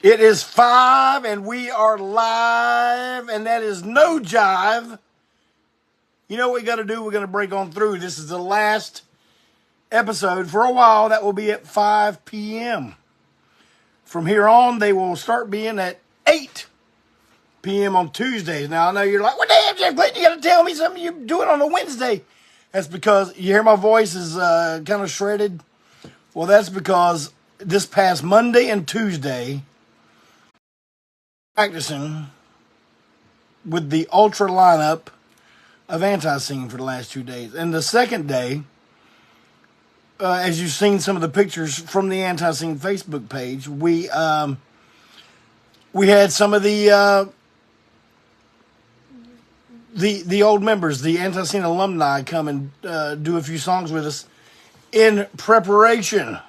It is 5 and we are live, and that is no jive. You know what we got to do? We're going to break on through. This is the last episode for a while. That will be at 5 p.m. From here on, they will start being at 8 p.m. on Tuesdays. Now, I know you're like, well, damn, Jeff Clinton, you got to tell me something you do it on a Wednesday. That's because you hear my voice is kind of shredded. Well, that's because this past Monday and Tuesday, practicing with the ultra lineup of ANTiSEEN for the last 2 days. And the second day, as you've seen some of the pictures from the ANTiSEEN Facebook page, we had some of the old members, the ANTiSEEN alumni, come and do a few songs with us in preparation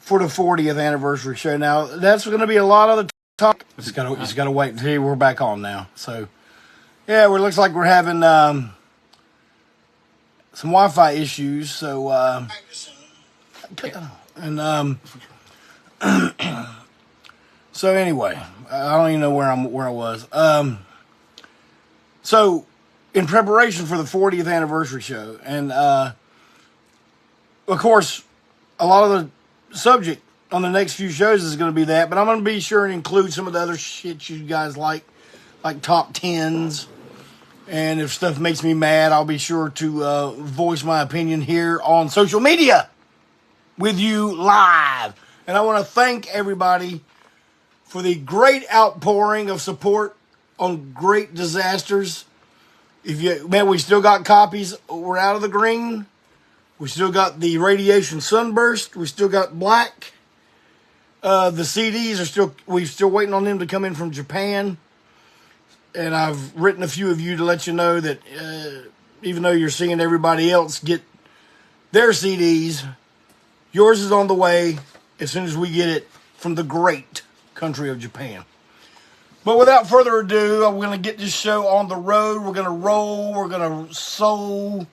for the 40th anniversary show. Now, that's going to be a lot of the talk. Just gotta wait until we're back on now. So, yeah, it looks like we're having some Wi-Fi issues. So, so anyway, I don't even know where I was. So, in preparation for the 40th anniversary show, and of course, a lot of the subject on the next few shows is going to be that, but I'm going to be sure and include some of the other shit you guys like top 10s. And if stuff makes me mad, I'll be sure to voice my opinion here on social media with you live. And I want to thank everybody for the great outpouring of support on Great Disasters. We still got copies. We're out of the green. We still got the Radiation Sunburst. We still got Black. The CDs we're still waiting on them to come in from Japan. And I've written a few of you to let you know that even though you're seeing everybody else get their CDs, yours is on the way as soon as we get it from the great country of Japan. But without further ado, I'm going to get this show on the road. We're going to roll. We're going to soul.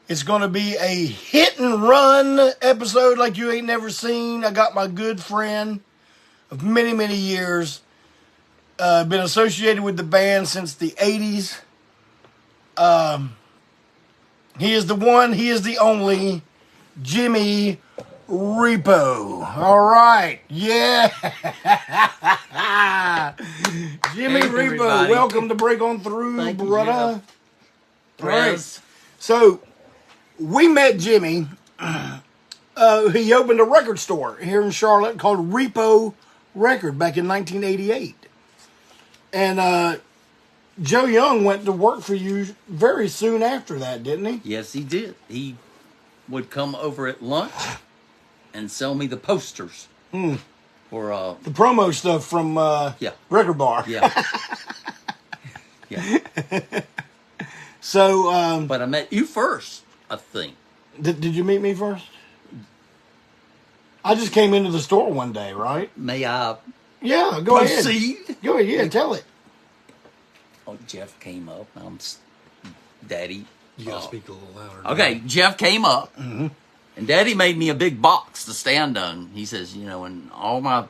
It's going to be a hit and run episode like you ain't never seen. I got my good friend of many, many years. Been associated with the band since the 80s. He is the one, he is the only, Jimmy Repo. All right. Yeah. Jimmy Repo, everybody. Welcome to Break On Through, thank brother. You, right. So, we met Jimmy. He opened a record store here in Charlotte called Repo Record back in 1988. And Joe Young went to work for you very soon after that, didn't he? Yes, he did. He would come over at lunch and sell me the posters. For the promo stuff from Record Bar. Yeah. Yeah. So, but I met you first, I think. Did you meet me first? I just came into the store one day, right? May I? Yeah, go proceed? Ahead. Go ahead, yeah, tell it. Oh, Jeff came up. I'm Daddy. You gotta speak a little louder. Okay, Jeff came up, and Daddy made me a big box to stand on. He says, and all my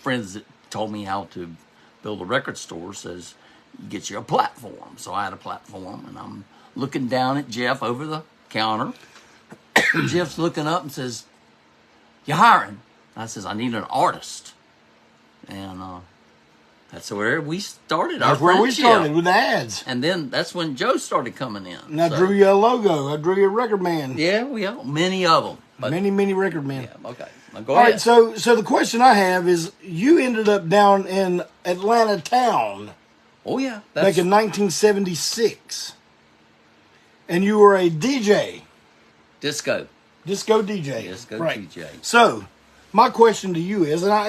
friends that told me how to build a record store says, you get you a platform. So I had a platform, and I'm looking down at Jeff over the counter. Jeff's looking up and says, you hiring? I says, I need an artist. And that's where we started our friendship. That's where we started, with ads. And then that's when Joe started coming in. And I drew you a logo. I drew you a record man. Yeah, we have many of them. But many record men. Yeah, okay. Now go ahead. All right, so the question I have is, you ended up down in Atlanta town. Oh, yeah. Back in 1976. And you were a DJ. Disco DJ. Disco right. DJ. So, my question to you is, and I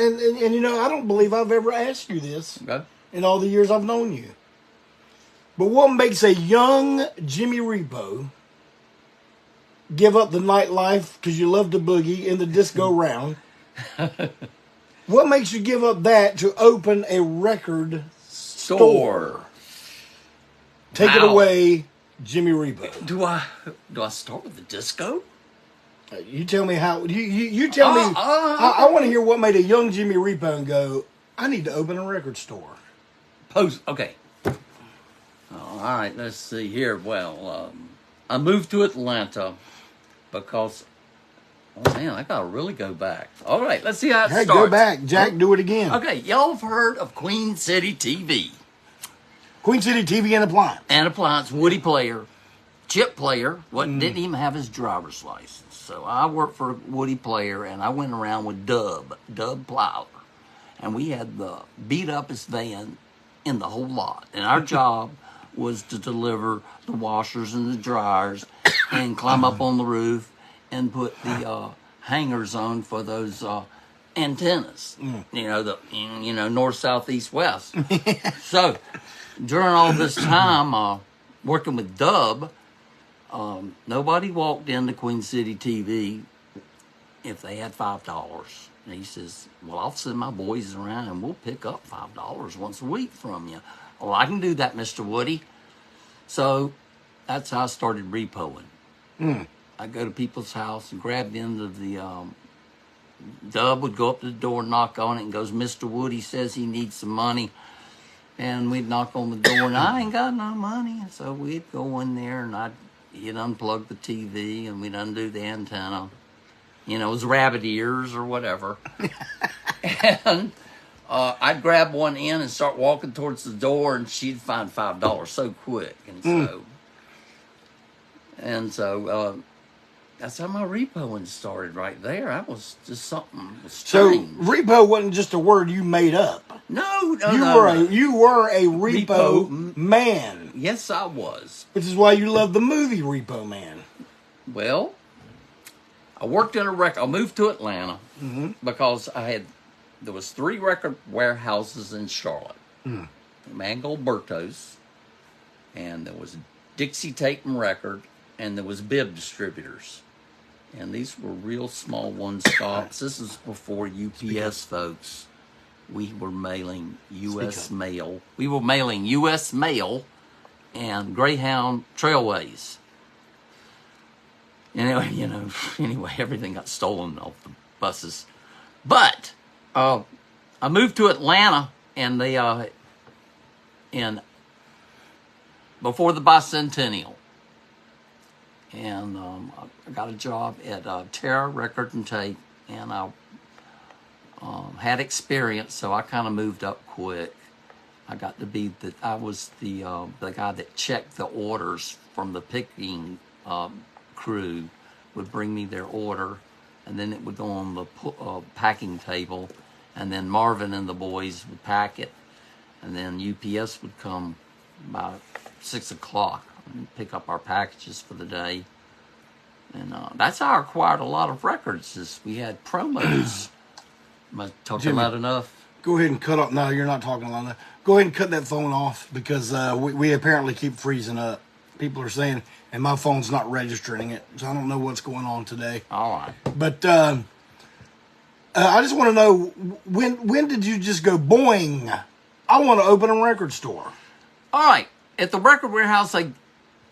don't believe I've ever asked you this in all the years I've known you. But what makes a young Jimmy Repo give up the nightlife because you love to boogie in the disco round? What makes you give up that to open a record store? Take it away, Jimmy Repo. Do I start with the disco? You tell me how. You tell me. I want to hear what made a young Jimmy Repo go, I need to open a record store. Okay. All right, let's see here. Well, I moved to Atlanta because, oh man, I gotta really go back. All right, let's see how it starts. Go back, Jack. Do it again. Okay, y'all have heard of Queen City TV. Queen City TV and Appliance. And Appliance, Woody Player, Chip Player, didn't even have his driver's license. So I worked for Woody Player, and I went around with Dub Plower. And we had the beat-uppest van in the whole lot. And our job was to deliver the washers and the dryers and climb up on the roof and put the hangers on for those antennas. You know, north, south, east, west. So during all this time working with Dub, nobody walked into Queen City TV if they had $5. And he says, well, I'll send my boys around and we'll pick up $5 once a week from you. Well, I can do that, Mr. Woody. So that's how I started repoing. I'd go to people's house and grab the end of the Dub would go up to the door, knock on it, and goes, Mr. Woody says he needs some money. And we'd knock on the door, and I ain't got no money. And so we'd go in there, and he'd unplug the TV, and we'd undo the antenna. You know, it was rabbit ears or whatever. And I'd grab one end and start walking towards the door, and she'd find $5 so quick. And so that's how my repoing started right there. That was just something strange. So repo wasn't just a word you made up. No. You were a repo man. Yes, I was. Which is why you love the movie Repo Man. Well, I worked in a record. I moved to Atlanta because there was 3 record warehouses in Charlotte. Mangolberto's, and there was Dixie Tape and Record, and there was Bib Distributors. And these were real small one-stops. This is before UPS, folks. We were mailing U.S. mail. We were mailing U.S. mail and Greyhound Trailways. Anyway, everything got stolen off the buses. But I moved to Atlanta, and before the bicentennial. And I got a job at Terra Record and Tape, and I had experience, so I kind of moved up quick. I got to be I was the guy that checked the orders from the picking crew. Would bring me their order, and then it would go on the packing table, and then Marvin and the boys would pack it, and then UPS would come about 6 o'clock and pick up our packages for the day. And that's how I acquired a lot of records. Is we had promos. Am I talking loud enough? Go ahead and cut off. No, you're not talking loud enough. Go ahead and cut that phone off because we apparently keep freezing up. People are saying, and my phone's not registering it, so I don't know what's going on today. All right. But I just want to know, when did you just go, boing, I want to open a record store? All right. At the record warehouse, I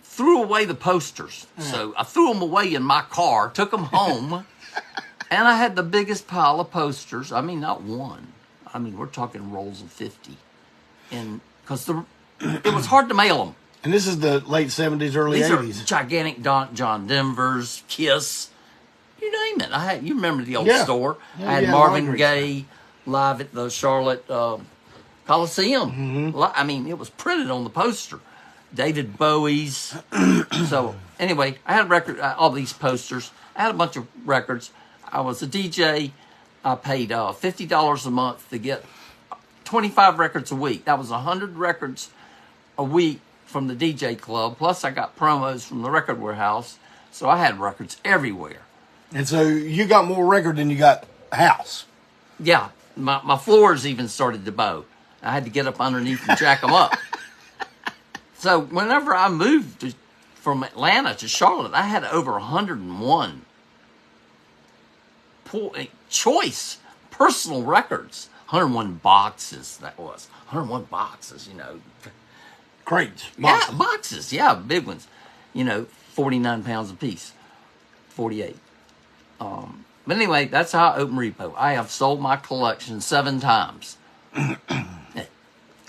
threw away the posters. So I threw them away in my car, took them home, and I had the biggest pile of posters. I mean, not one. I mean, we're talking rolls of 50. And because it was hard to mail them. And this is the late 70s, early 80s. These are gigantic John Denver's, Kiss, you name it. You remember the old store. I had Marvin Gaye live at the Charlotte Coliseum. I mean, it was printed on the poster. David Bowie's. So anyway, I had all these posters. I had a bunch of records. I was a DJ. I paid $50 a month to get 25 records a week. That was 100 records a week from the DJ club. Plus, I got promos from the record warehouse. So I had records everywhere. And so you got more record than you got a house. Yeah. My floors even started to bow. I had to get up underneath and jack them up. So whenever I moved from Atlanta to Charlotte, I had over 101 choice personal records. 101 boxes, that was. 101 boxes, Crates. Boxes. Yeah, boxes. Yeah, big ones. 49 pounds a piece. 48. But anyway, that's how I opened Repo. I have sold my collection 7 times.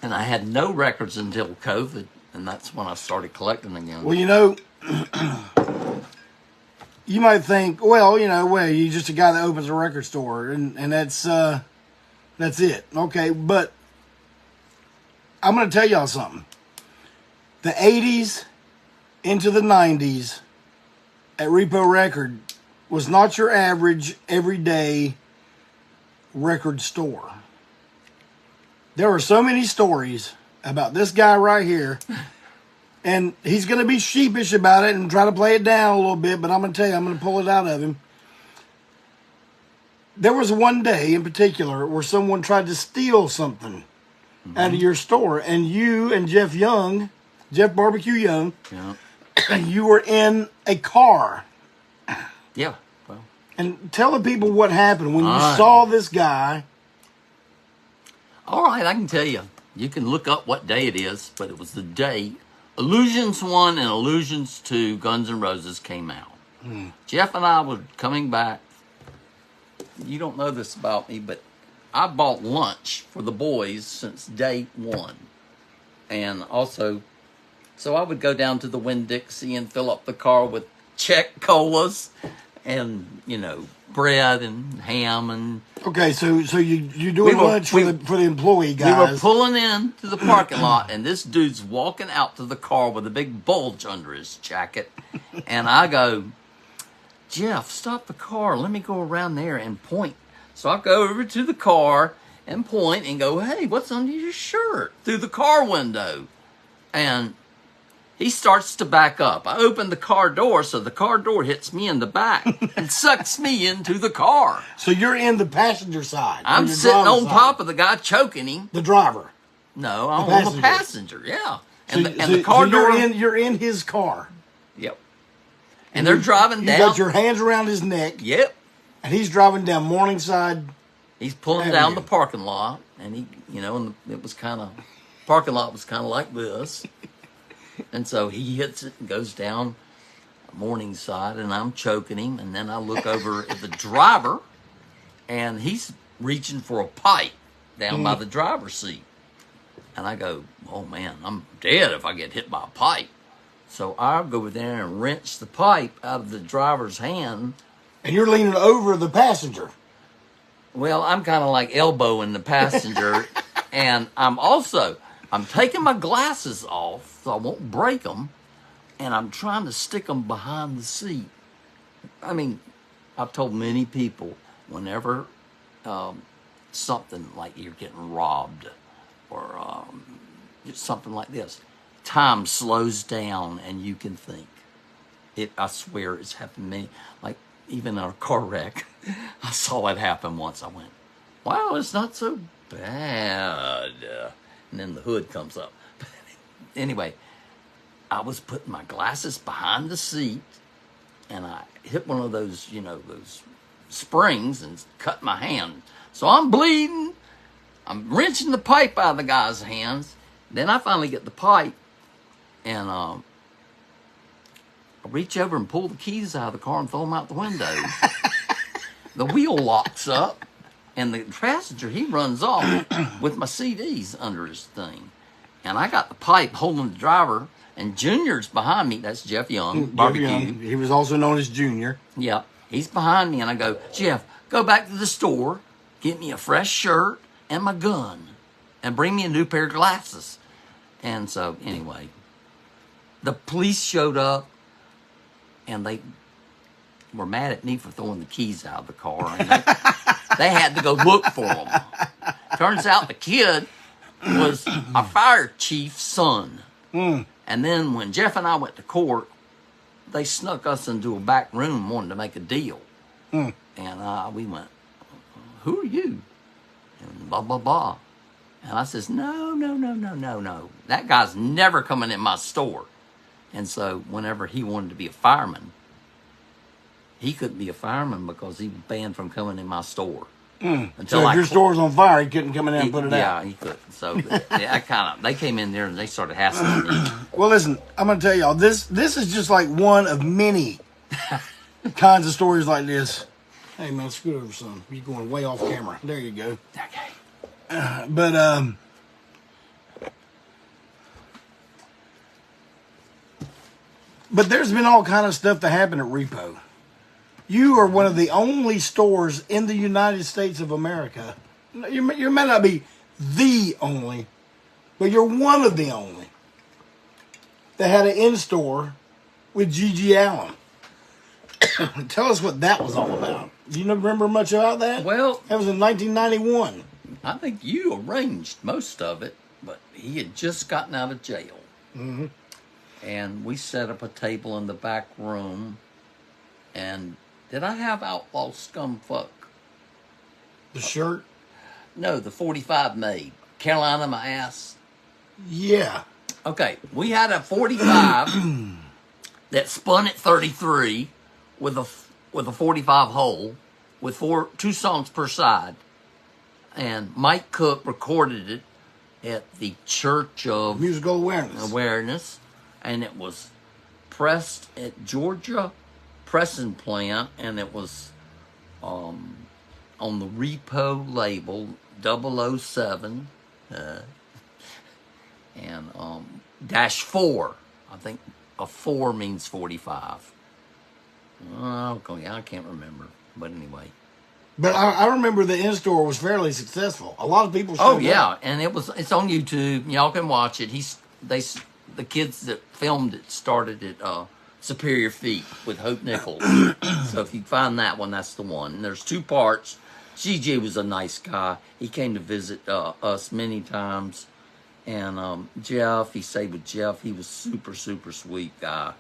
And I had no records until COVID, and that's when I started collecting again. Well, you might think, well, you're just a guy that opens a record store, and that's it. Okay, but I'm going to tell y'all something. The 80s into the 90s at Repo Record was not your average, everyday record store. There were so many stories about this guy right here, and he's going to be sheepish about it and try to play it down a little bit, but I'm going to tell you, I'm going to pull it out of him. There was one day in particular where someone tried to steal something out of your store, and you and Jeff Barbecue Young, you were in a car. Yeah. Well. And tell the people what happened when you saw this guy. All right, I can tell you. You can look up what day it is, but it was the day Illusions 1 and Illusions 2 Guns N' Roses came out. Jeff and I were coming back. You don't know this about me, but I bought lunch for the boys since day 1. And also, so I would go down to the Winn-Dixie and fill up the car with Czech colas and, bread and ham and... Okay, so you're doing lunch for the employee guys. We were pulling in to the parking lot, and this dude's walking out to the car with a big bulge under his jacket. And I go, Jeff, stop the car. Let me go around there and point. So I go over to the car and point and go, hey, what's under your shirt? Through the car window. And he starts to back up. I open the car door, so the car door hits me in the back and sucks me into the car. So you're in the passenger side. I'm sitting on top of the guy choking him. The driver. No, I'm on the passenger. Yeah. And So the car door. You're in his car. Yep. And they're driving down. You got your hands around his neck. Yep. And he's driving down Morningside. He's pulling down the parking lot, and and it was parking lot was kind of like this. And so he hits it and goes down Morningside, and I'm choking him. And then I look over at the driver, and he's reaching for a pipe down by the driver's seat. And I go, oh, man, I'm dead if I get hit by a pipe. So I'll go over there and wrench the pipe out of the driver's hand. And you're leaning over the passenger. Well, I'm kind of like elbowing the passenger. And I'm taking my glasses off so I won't break them, and I'm trying to stick them behind the seat. I mean, I've told many people, whenever something like you're getting robbed or something like this, time slows down and you can think. I swear it's happened to me. Like, even in a car wreck, I saw it happen once. I went, wow, it's not so bad. And then the hood comes up. Anyway, I was putting my glasses behind the seat, and I hit one of those, those springs and cut my hand. So I'm bleeding. I'm wrenching the pipe out of the guy's hands. Then I finally get the pipe, and I reach over and pull the keys out of the car and throw them out the window. The wheel locks up. And the passenger, he runs off with my CDs under his thing. And I got the pipe holding the driver, and Junior's behind me. That's Jeff Young, Barbecue. Young. He was also known as Junior. Yeah, he's behind me, and I go, Jeff, go back to the store, get me a fresh shirt and my gun, and bring me a new pair of glasses. And so, anyway, the police showed up, and they were mad at me for throwing the keys out of the car. And they had to go look for them. Turns out the kid was a fire chief's son. And then when Jeff and I went to court, they snuck us into a back room and wanted to make a deal. And we went, who are you? And blah, blah, blah. And I says, no. That guy's never coming in my store. And so whenever he wanted to be a fireman, he couldn't be a fireman because he was banned from coming in my store. So if your store was on fire, he couldn't come in there and put it out. Yeah, he couldn't. So they came in there and they started hassling me. Well, listen, I'm going to tell y'all, this is just like one of many kinds of stories like this Hey, man, scoot over some. You're going way off camera. There you go. Okay. But there's been all kind of stuff that happened at Repo. You are one of the only stores in the United States of America. You may not be the only, but you're one of the only that had an in-store with Gigi Allen. Tell us what that was all about. Do you remember much about that? Well, that was in 1991. I think you arranged most of it, but he had just gotten out of jail. Mm-hmm. And we set up a table in the back room. And did I have Outlaw Scumfuck? The shirt? No, the 45 made. Carolina my ass. Yeah. Okay, we had a 45 that spun at 33 with a 45 hole with two songs per side. And Mike Cook recorded it at the Church of Musical Awareness. And it was pressed at Georgia Pressing Plant, and it was on the Repo label 007 and -4. I think a 4 means 45. Okay, I can't remember, but anyway. But I remember the in-store was fairly successful. A lot of people showed Oh yeah, up. and it's on YouTube. Y'all can watch it. The kids that filmed it started at Superior Feet with Hope Nichols. So if you find that one, that's the one. And there's 2 parts. GJ was a nice guy. He came to visit us many times. And Jeff, he stayed with Jeff. He was super, super sweet guy.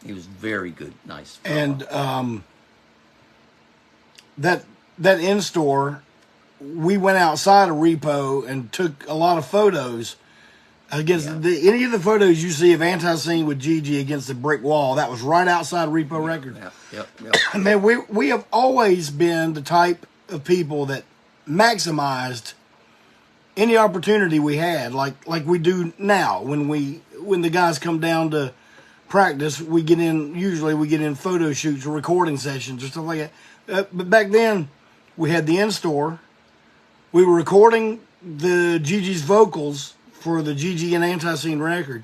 He was very good, nice fella. And that in-store, we went outside of Repo and took a lot of photos against any of the photos you see of ANTiSEEN with Gigi against the brick wall. That was right outside Repo Records. Yep. Man, we have always been the type of people that maximized any opportunity we had, like we do now. When the guys come down to practice, we get in photo shoots or recording sessions or stuff like that. But back then, we had the in-store. We were recording the Gigi's vocals for the Gigi and ANTiSEEN record.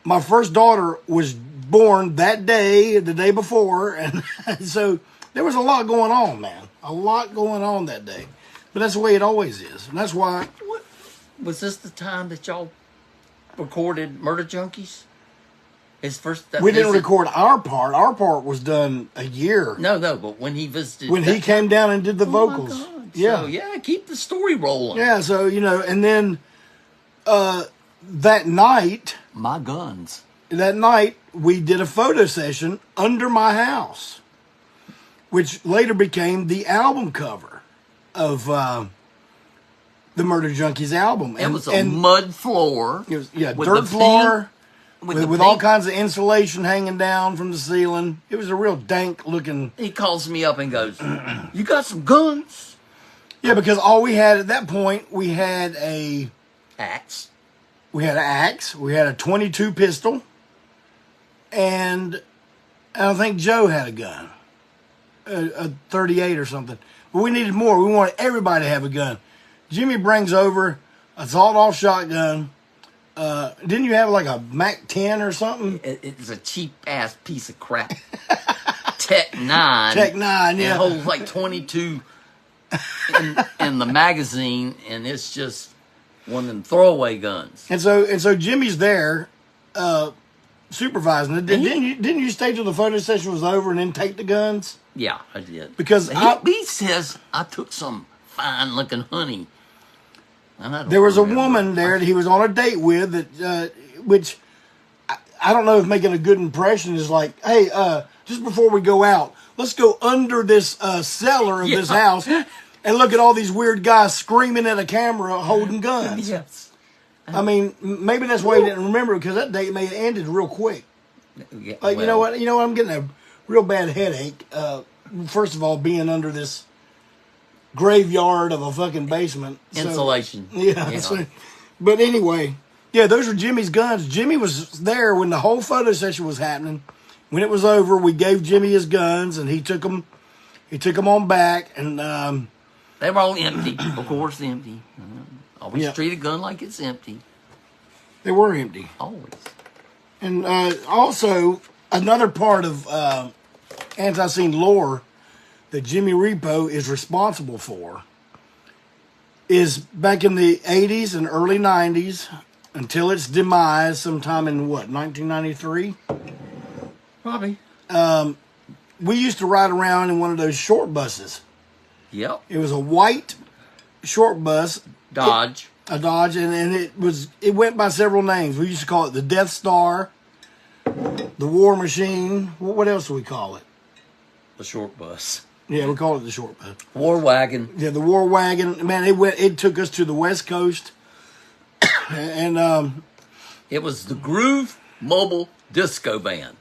My first daughter was born that day, the day before, and so there was a lot going on, man. A lot going on that day. But that's the way it always is. And that's why... Was this the time that y'all recorded Murder Junkies? We didn't record our part. Our part was done a year. No, but when he visited... When he came down and did the vocals. My God. Yeah. So, yeah, keep the story rolling. Yeah, so, and then that night... My guns. That night, we did a photo session under my house, which later became the album cover of the Murder Junkies album. It was a mud floor. It was, dirt floor with all kinds of insulation hanging down from the ceiling. It was a real dank looking... He calls me up and goes, "You got some guns?" Yeah, because all we had at that point, we had a... Axe. We had an axe. We had a .22 pistol. And I don't think Joe had a gun. A .38 or something. But we needed more. We wanted everybody to have a gun. Jimmy brings over a sawed-off shotgun. Didn't you have like a Mac 10 or something? It's a cheap-ass piece of crap. Tech 9. Tech 9, yeah. It holds like 22 in the magazine, and it's just one of them throwaway guns. And so Jimmy's there supervising it. Didn't you stay till the photo session was over and then take the guns? Yeah, I did. Because he says I took some fine-looking honey. There was a woman there that he was on a date with, that which I don't know if making a good impression is like, hey, just before we go out, let's go under this cellar of this house and look at all these weird guys screaming at a camera holding guns. Yes. I mean, maybe that's why he didn't remember, because that date may have ended real quick. Yeah, you know what? I'm getting a real bad headache. First of all, being under this graveyard of a fucking basement. Insulation. Yeah. So, but anyway, yeah, those were Jimmy's guns. Jimmy was there when the whole photo session was happening. when it was over, we gave Jimmy his guns, and he took them. He took them on back, and they were all empty. Of course, empty. Always Yeah. treat a gun like it's empty. they were empty. Always. And also, another part of ANTiSEEN lore that Jimmy Repo is responsible for is back in the 80s and early 90s until its demise sometime in, 1993? Probably. We used to ride around in one of those short buses. Yep. It was a white short bus. Dodge. A Dodge, and it went by several names. We used to call it the Death Star, the War Machine. What else do we call it? The short bus. Yeah, we call it the short bus. War wagon. Yeah, the War Wagon. Man, it took us to the West Coast, and It was the Groove Mobile Disco Van.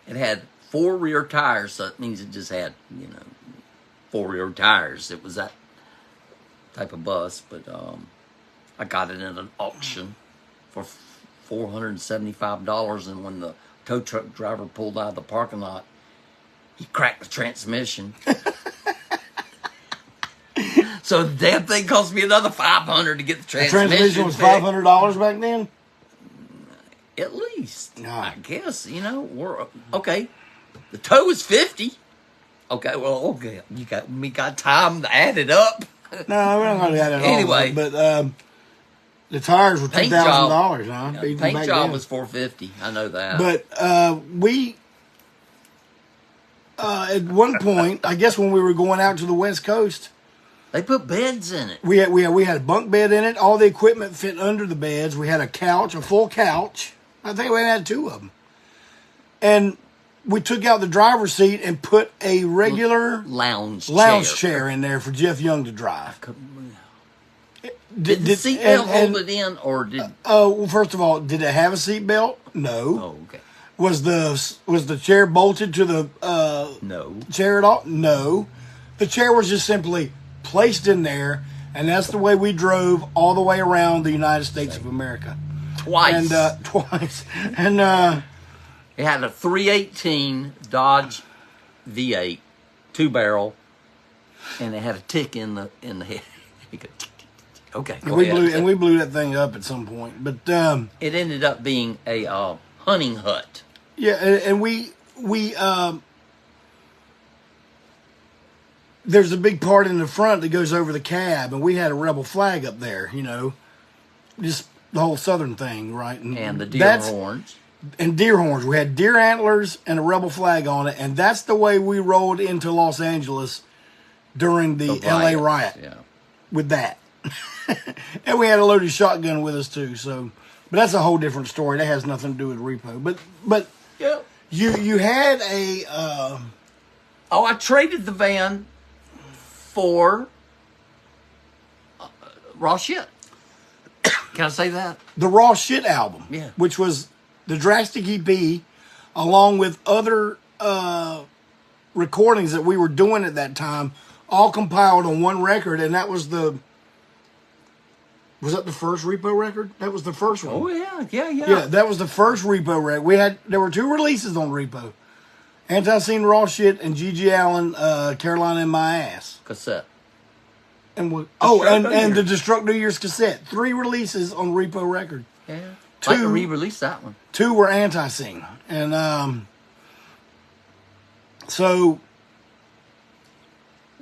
It had 4 rear tires, so that means it just had, 4 rear tires. It was that type of bus, but I got it at an auction for $475, and when the tow truck driver pulled out of the parking lot, he cracked the transmission. So the damn thing cost me another $500 to get the transmission. the transmission was fixed. $500 back then. At least, No. I guess, we're okay. The tow is $50. Okay, well, okay, we got time to add it up. No, we don't got that at all. Anyway. But the tires were Paint $2,000. Huh? Even Paint back job then. was $450. I know that. But we, at one point, I guess when we were going out to the West Coast, they put beds in it. we had a bunk bed in it. All the equipment fit under the beds. We had a couch, a full couch. I think we had 2 of them. And we took out the driver's seat and put a regular Lounge chair in there for Jeff Young to drive. Did the seatbelt hold it in, or did? Well, first of all, did it have a seatbelt? No. Oh, okay. Was the chair bolted to the No. chair at all? No. The chair was just simply placed in there, and that's the way we drove all the way around the United States of America. Twice. And twice. And It had a 318 Dodge V8, 2-barrel, and it had a tick in the head. Okay, go ahead. we blew that thing up at some point. But It ended up being a hunting hut. yeah, and we there's a big part in the front that goes over the cab, and we had a rebel flag up there. Just the whole Southern thing, right? And the deer horns. And deer horns. We had deer antlers and a rebel flag on it, and that's the way we rolled into Los Angeles during the LA riot. Yeah. With that. And we had a loaded shotgun with us too. So, but that's a whole different story. That has nothing to do with Repo. But Yeah. you had a I traded the van for raw shit. Can I say that? the Raw Shit album, Yeah. which was the Drastic EP, along with other recordings that we were doing at that time, all compiled on one record, and that was Was that the first Repo record? That was the first one. Oh yeah. Yeah, that was the first Repo record. There were 2 releases on Repo: ANTiSEEN Raw Shit and G.G. Allen, Carolina in My Ass. Cassette. And Destruct New and the Year's. Destruct New Year's cassette. 3 releases on Repo record. Yeah. 2 Like to re-release that one. 2 were ANTiSEEN, and so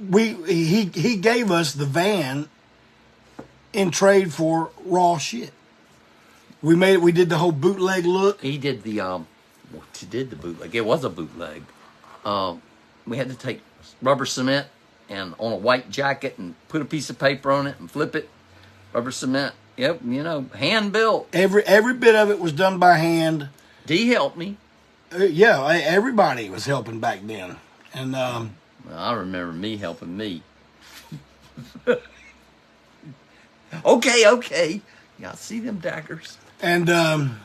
he gave us the van in trade for Raw Shit. We did the whole bootleg look. He did the bootleg. It was a bootleg. We had to take rubber cement and on a white jacket and put a piece of paper on it and flip it. Rubber cement. Yep, hand built. Every bit of it was done by hand. D helped me. Yeah, everybody was helping back then, and Well, I remember me helping me. Okay. Yeah, I see them daggers. and I'm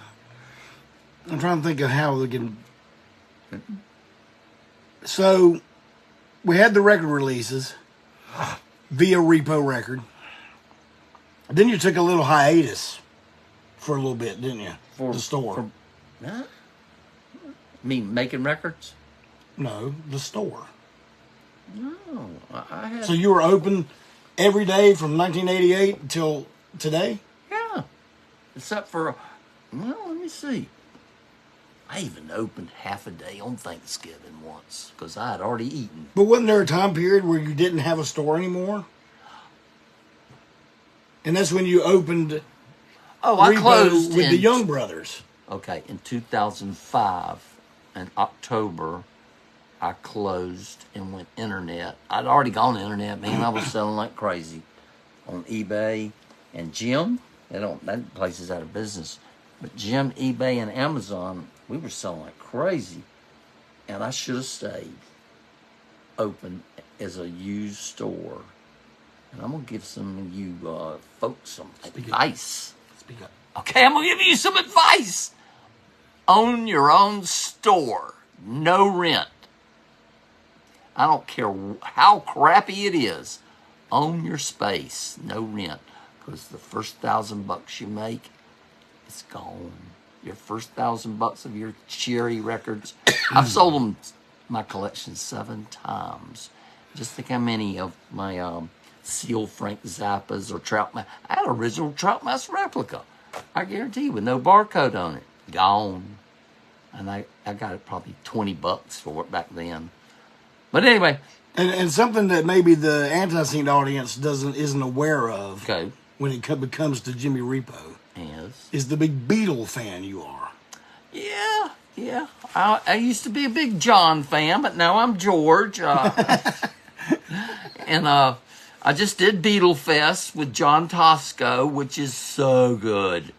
trying to think of how we can. So we had the record releases via Repo record. Then you took a little hiatus for a little bit, didn't you? For the store. Huh? Me making records? No, the store. No, I had. So you were open every day from 1988 until today? Yeah. Except for, well, let me see. I even opened half a day on Thanksgiving once because I had already eaten. But wasn't there a time period where you didn't have a store anymore? And that's when you opened Oh, I Repo closed with in, the Young Brothers. Okay, in 2005, in October, I closed and went internet. I'd already gone internet, man. I was selling like crazy on eBay. And Jim, that place is out of business. But Jim, eBay, and Amazon, we were selling like crazy. And I should have stayed open as a used store. And I'm going to give some of you folks some advice. Speak up. Okay, I'm going to give you some advice. Own your own store. No rent. I don't care how crappy it is. Own your space. No rent. Because the first $1,000 you make, it's gone. Your first $1,000 of your cherry records. I've sold them, my collection, 7 times. Just think how many of my Seal Frank Zappas or Trout Mouse. I had an original Trout Mouse replica. I guarantee you, with no barcode on it. Gone. And I got it probably $20 for it back then. But anyway. And something that maybe the ANTiSEEN audience isn't aware of when it comes to Jimmy Repo is the big Beatle fan you are. Yeah. I used to be a big John fan, but now I'm George. And I just did Beatle Fest with John Tosco, which is so good.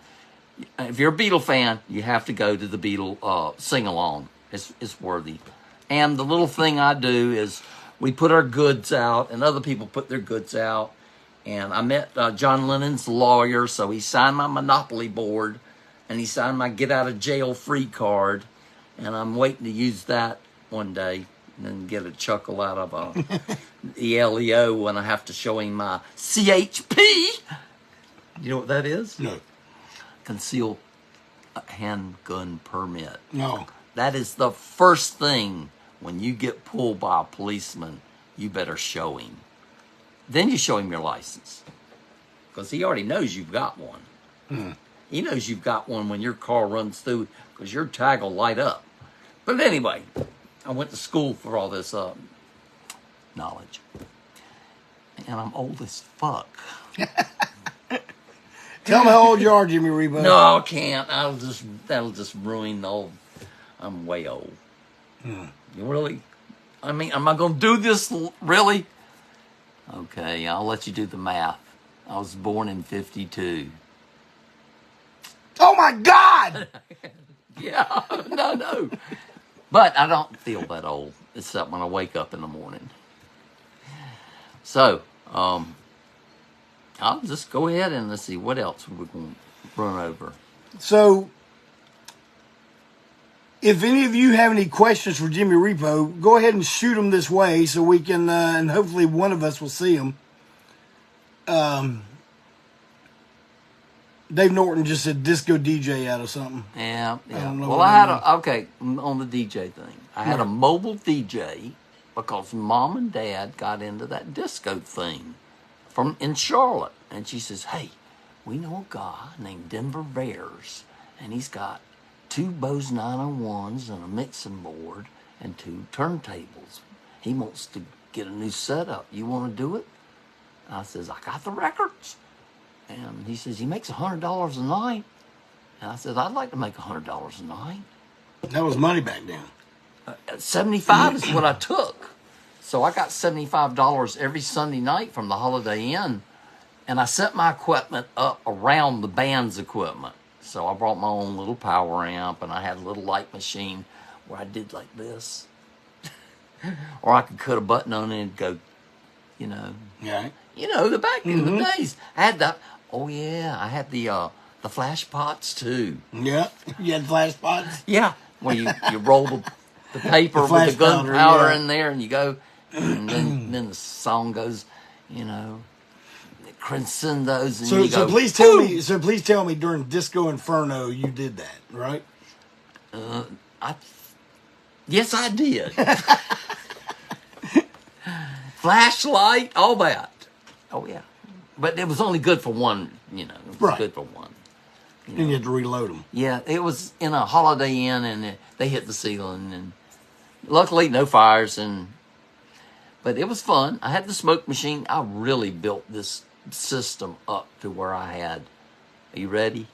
If you're a Beatle fan, you have to go to the Beatle sing-along. It's worthy. And the little thing I do is we put our goods out, and other people put their goods out. And I met John Lennon's lawyer, so he signed my Monopoly board, and he signed my get-out-of-jail-free card. And I'm waiting to use that one day and then get a chuckle out of the LEO when I have to show him my CHP. You know what that is? No. Concealed handgun permit. No. That is the first thing when you get pulled by a policeman, you better show him. Then you show him your license. Because he already knows you've got one. He knows you've got one when your car runs through, because your tag will light up. But anyway, I went to school for all this knowledge. And I'm old as fuck. Tell them how old you are, Jimmy Repo. No, I can't. That'll just ruin the old. I'm way old. You really? I mean, am I going to do this really? Okay, I'll let you do the math. I was born in 52. Oh my God! Yeah, no. But I don't feel that old, except when I wake up in the morning. So, I'll just go ahead and let's see what else we're going to run over. So, if any of you have any questions for Jimmy Repo, go ahead and shoot them this way so we can, and hopefully one of us will see them. Dave Norton just said disco DJ out of something. Yeah. Well, I had on the DJ thing, I had a mobile DJ because Mom and Dad got into that disco thing in Charlotte. And she says, hey, we know a guy named Denver Bears, and he's got 2 Bose 901s and a mixing board and 2 turntables. He wants to get a new setup. You want to do it? And I says, I got the records. And he says, he makes $100 a night. And I said, I'd like to make $100 a night. That was money back then. 75 is what I took. So I got $75 every Sunday night from the Holiday Inn. And I set my equipment up around the band's equipment. So I brought my own little power amp, and I had a little light machine where I did like this. Or I could cut a button on it and go, Yeah. The back in the days. I had I had the flash pots too. Yeah, you had flash pots? Yeah, where you roll the paper with the gunpowder in there, and you go, and then the song goes, crescendos, and you go. So please tell me during Disco Inferno you did that, right? Yes, I did. Flashlight, all that. Oh, yeah. But it was only good for one, you know. It was Right. good for one. Then you had to reload them. Yeah, it was in a Holiday Inn, and they hit the ceiling, and luckily no fires, but it was fun. I had the smoke machine. I really built this system up to where I had, are you ready?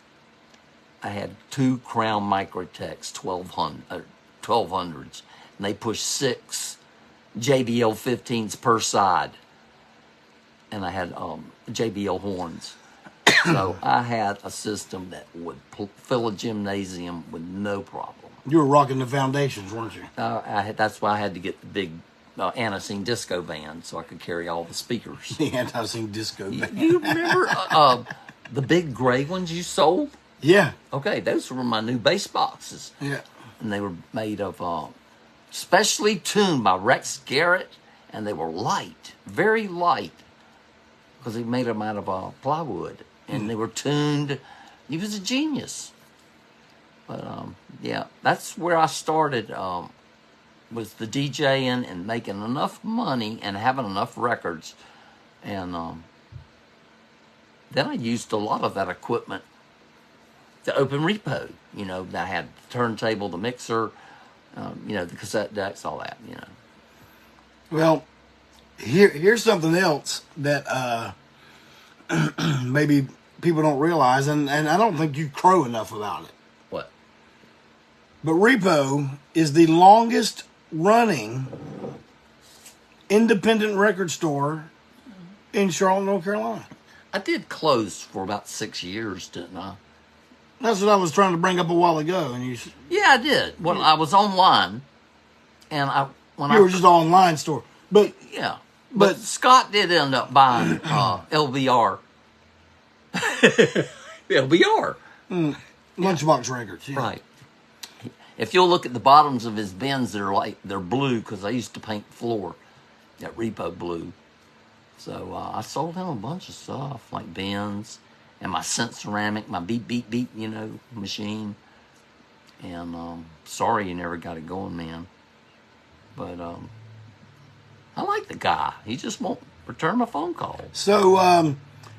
I had 2 Crown Microtechs 1200s, and they pushed 6 JBL 15s per side, and I had JBL horns. So I had a system that would fill a gymnasium with no problem. You were rocking the foundations, weren't you? That's why I had to get the big ANTiSEEN disco van so I could carry all the speakers. The ANTiSEEN disco band. You remember the big gray ones you sold? Yeah. Okay, those were my new bass boxes. Yeah. And they were made of specially tuned by Rex Garrett, and they were light, very light, because he made them out of plywood, and they were tuned. He was a genius. But yeah, that's where I started, was the DJing and making enough money and having enough records, and then I used a lot of that equipment to open Repo. You know, I had the turntable, the mixer, you know, the cassette decks, all that, you know. Well, here's something else that maybe people don't realize, and I don't think you crow enough about it. What? But Repo is the longest running independent record store in Charlotte, North Carolina. I did close for about 6 years, didn't I? That's what I was trying to bring up a while ago, and you Yeah, I did. Well, I was online, and were just an online store. But yeah, but Scott did end up buying LBR. LBR. Lunchbox Records, yeah. Right. If you'll look at the bottoms of his bins, they're blue because I used to paint the floor that Repo blue. So I sold him a bunch of stuff like bins and my Scent Ceramic, my beep beep beep, you know, machine. And sorry you never got it going, man. But I like the guy. He just won't return my phone call. So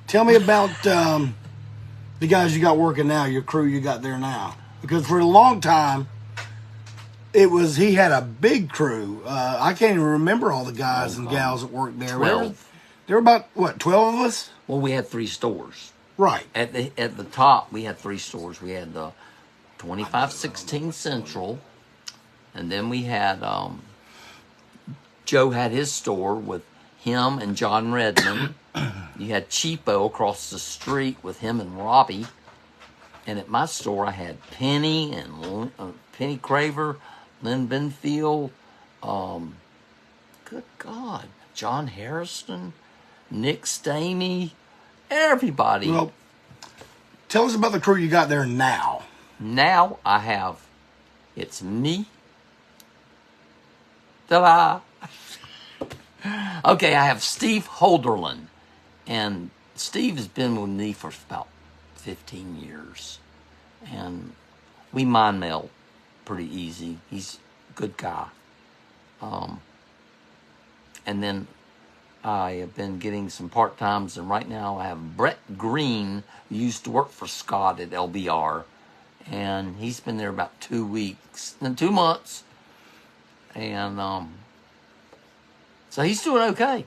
tell me about the guys you got working now, your crew you got there now. Because for a long time, he had a big crew. I can't even remember all the guys and gals that worked there. 12. There were about, 12 of us? Well, we had 3 stores. Right. At the top, we had 3 stores. We had the 2516 Central, and then we had Joe had his store with him and John Redmond. You had Cheapo across the street with him and Robbie. And at my store, I had Penny and Penny Craver, Lynn Benfield, good God, John Harrison, Nick Stamey, everybody. Well, tell us about the crew you got there now. Now it's me. Ta-da! Okay, I have Steve Holderlin. And Steve has been with me for about 15 years. And we mind meld pretty easy. He's a good guy. And then I have been getting some part-times, and right now I have Brett Green, who used to work for Scott at LBR, and he's been there about 2 months, and so he's doing okay.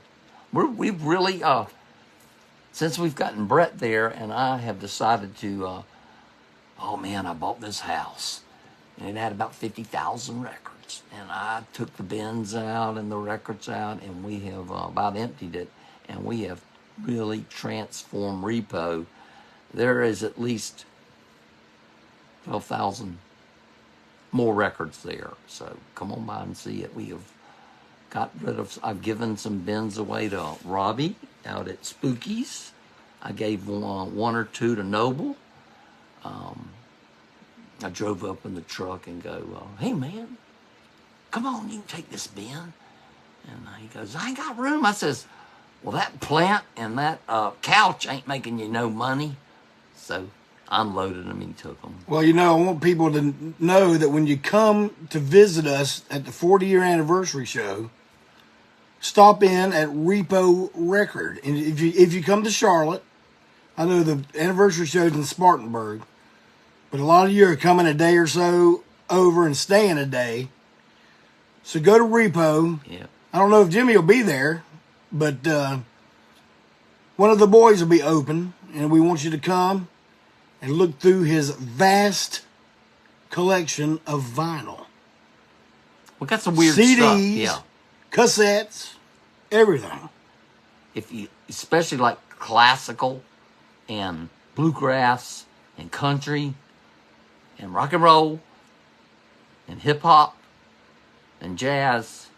We've really, since we've gotten Brett there, and I have decided to, oh man, I bought this house, and it had about 50,000 records. And I took the bins out and the records out, and we have about emptied it, and we have really transformed Repo. There is at least 12,000 more records there. So come on by and see it. We have I've given some bins away to Robbie out at Spookies. I gave one or two to Noble. I drove up in the truck and go, hey man, come on, you can take this bin. And he goes, I ain't got room. I says, well, that plant and that couch ain't making you no money. So unloaded them. He took them. Well, I want people to know that when you come to visit us at the 40-year anniversary show, stop in at Repo Record. And if you come to Charlotte, I know the anniversary show's in Spartanburg, but a lot of you are coming a day or so over and staying a day. So go to Repo. Yeah. I don't know if Jimmy will be there, but one of the boys will be open, and we want you to come and look through his vast collection of vinyl. We got some weird CDs, stuff. Yeah. cassettes, everything. If you, especially like classical and bluegrass and country and rock and roll and hip hop and jazz.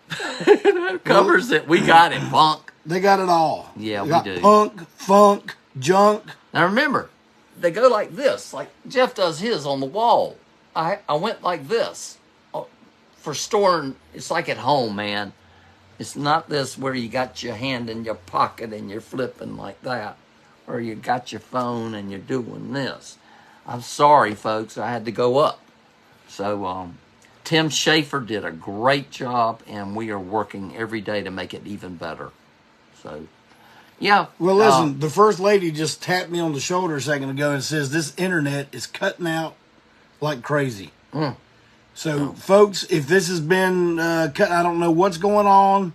That covers it. We got it. Funk. They got it all. Yeah, They we got do. Punk, funk, junk. Now remember, they go like this, like Jeff does his on the wall. I went like this for storing. It's like at home, man. It's not this where you got your hand in your pocket and you're flipping like that, or you got your phone and you're doing this. I'm sorry, folks. I had to go up. So Tim Schaefer did a great job, and we are working every day to make it even better. So, yeah. Well, listen, the First Lady just tapped me on the shoulder a second ago and says this internet is cutting out like crazy. So, folks, if this has been cut, I don't know what's going on.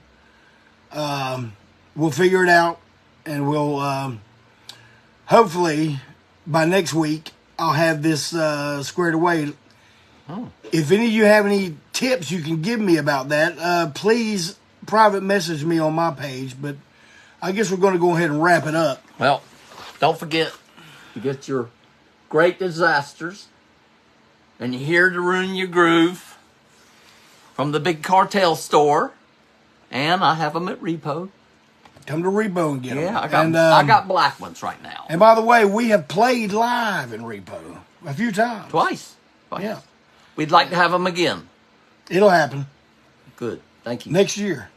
We'll figure it out, and we'll hopefully by next week I'll have this squared away. If any of you have any tips you can give me about that, please private message me on my page. But I guess we're going to go ahead and wrap it up. Well, don't forget to get your great disasters and you're here to ruin your groove from the big cartel store. And I have them at Repo. Come to Repo and get them. Yeah, I got black ones right now. And by the way, we have played live in Repo a few times. Twice. Yeah. We'd like to have them again. It'll happen. Good. Thank you. Next year.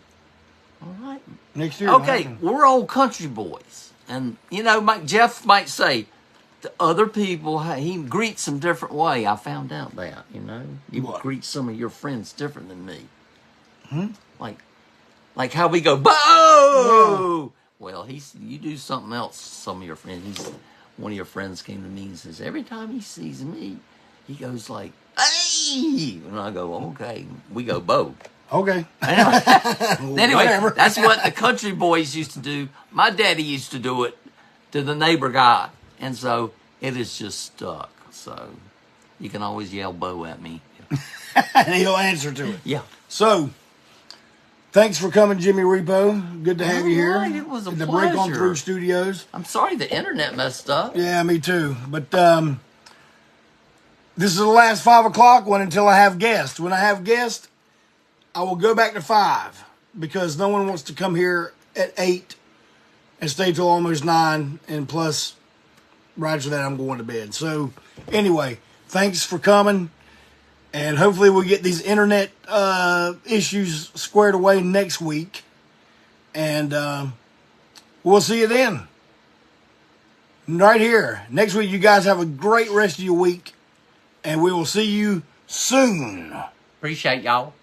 All right. Next year. it'll Okay, happen. we're old country boys. And, Jeff might say, to other people, he greets them different way. I found out that, You What? greet some of your friends different than me. Like how we go, boo! Well, you do something else, some of your friends. One of your friends came to me and says, every time he sees me, he goes like, hey! And I go, okay. We go, bo. Okay. Anyway, Whatever. that's what the country boys used to do. My daddy used to do it to the neighbor guy. And so it is just stuck. So you can always yell bo at me. And he'll answer to it. Yeah. So, thanks for coming, Jimmy Repo. Good to have you here. Alright, it was a at the Break On pleasure. Through Studios. I'm sorry the internet messed up. Yeah, me too. But this is the last 5 o'clock one until I have guests. When I have guests, I will go back to 5 because no one wants to come here at 8 and stay till almost 9. And plus, right after that, I'm going to bed. So, anyway, thanks for coming. And hopefully we'll get these internet issues squared away next week. And we'll see you then. Right here. Next week, you guys have a great rest of your week. And we will see you soon. Appreciate y'all.